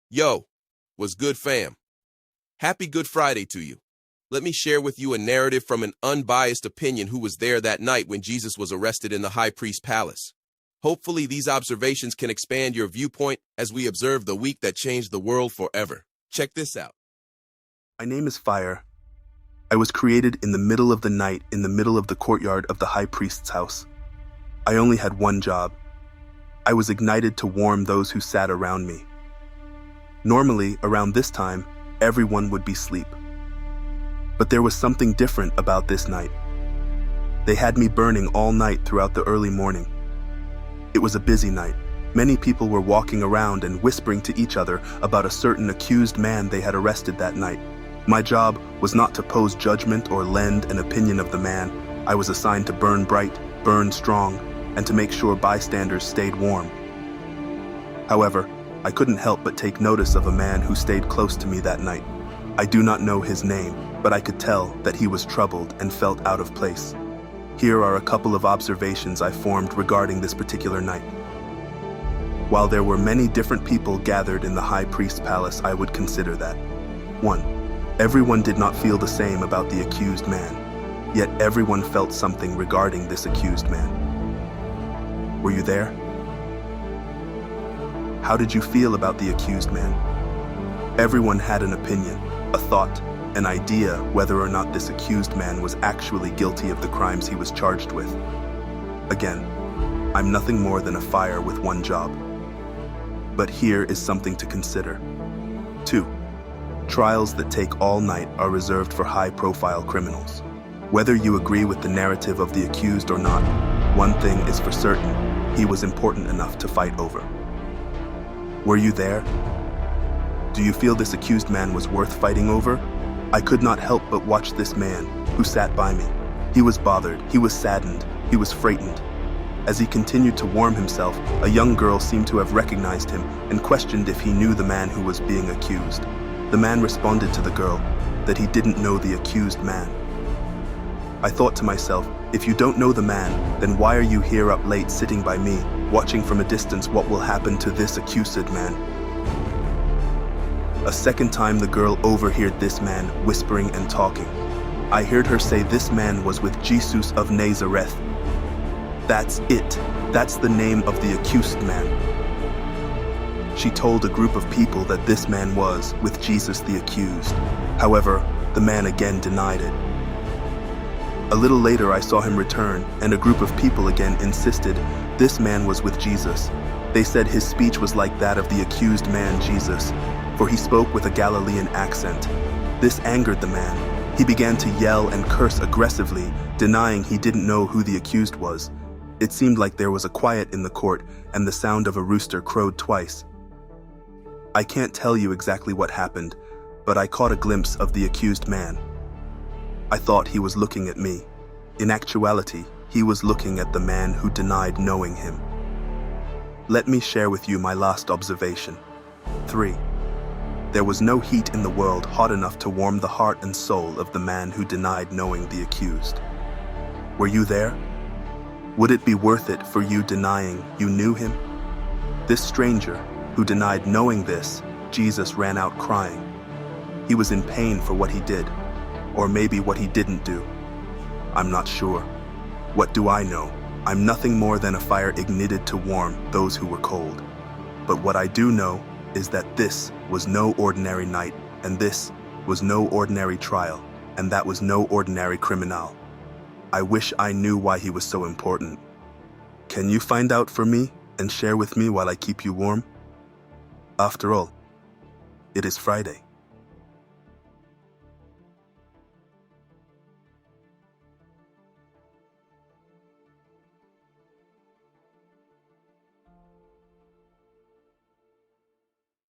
Yo, what's good, fam? Happy Good Friday to you. Let me share with you a narrative from an unbiased opinion who was there that night when Jesus was arrested in the high priest's palace. Hopefully, these observations can expand your viewpoint as we observe the week that changed the world forever. Check this out. My name is Fire. I was created in the middle of the night in the middle of the courtyard of the high priest's house. I only had one job. I was ignited to warm those who sat around me. Normally, around this time, everyone would be asleep. But there was something different about this night. They had me burning all night throughout the early morning. It was a busy night. Many people were walking around and whispering to each other about a certain accused man they had arrested that night. My job was not to pose judgment or lend an opinion of the man. I was assigned to burn bright, burn strong, and to make sure bystanders stayed warm. However, I couldn't help but take notice of a man who stayed close to me that night. I do not know his name, but I could tell that he was troubled and felt out of place. Here are a couple of observations I formed regarding this particular night. While there were many different people gathered in the high priest's palace, I would consider that. 1. Everyone did not feel the same about the accused man, yet everyone felt something regarding this accused man. Were you there? How did you feel about the accused man? Everyone had an opinion, a thought, an idea whether or not this accused man was actually guilty of the crimes he was charged with. Again, I'm nothing more than a fire with one job. But here is something to consider. 2. Trials that take all night are reserved for high-profile criminals. Whether you agree with the narrative of the accused or not, one thing is for certain, he was important enough to fight over. Were you there? Do you feel this accused man was worth fighting over? I could not help but watch this man who sat by me. He was bothered, he was saddened, he was frightened. As he continued to warm himself, a young girl seemed to have recognized him and questioned if he knew the man who was being accused. The man responded to the girl that he didn't know the accused man. I thought to myself, if you don't know the man, then why are you here up late sitting by me, watching from a distance what will happen to this accused man? A second time the girl overheard this man whispering and talking. I heard her say this man was with Jesus of Nazareth. That's it. That's the name of the accused man. She told a group of people that this man was with Jesus the accused. However, the man again denied it. A little later I saw him return, and a group of people again insisted this man was with Jesus. They said his speech was like that of the accused man Jesus, for he spoke with a Galilean accent. This angered the man. He began to yell and curse aggressively, denying he didn't know who the accused was. It seemed like there was a quiet in the court, and the sound of a rooster crowed twice. I can't tell you exactly what happened, but I caught a glimpse of the accused man. I thought he was looking at me. In actuality, he was looking at the man who denied knowing him. Let me share with you my last observation. 3. There was no heat in the world hot enough to warm the heart and soul of the man who denied knowing the accused. Were you there? Would it be worth it for you denying you knew him? This stranger, who denied knowing this, Jesus ran out crying. He was in pain for what he did, or maybe what he didn't do. I'm not sure. What do I know? I'm nothing more than a fire ignited to warm those who were cold. But what I do know is that this was no ordinary night, and this was no ordinary trial, and that was no ordinary criminal. I wish I knew why he was so important. Can you find out for me and share with me while I keep you warm? After all, it is Friday.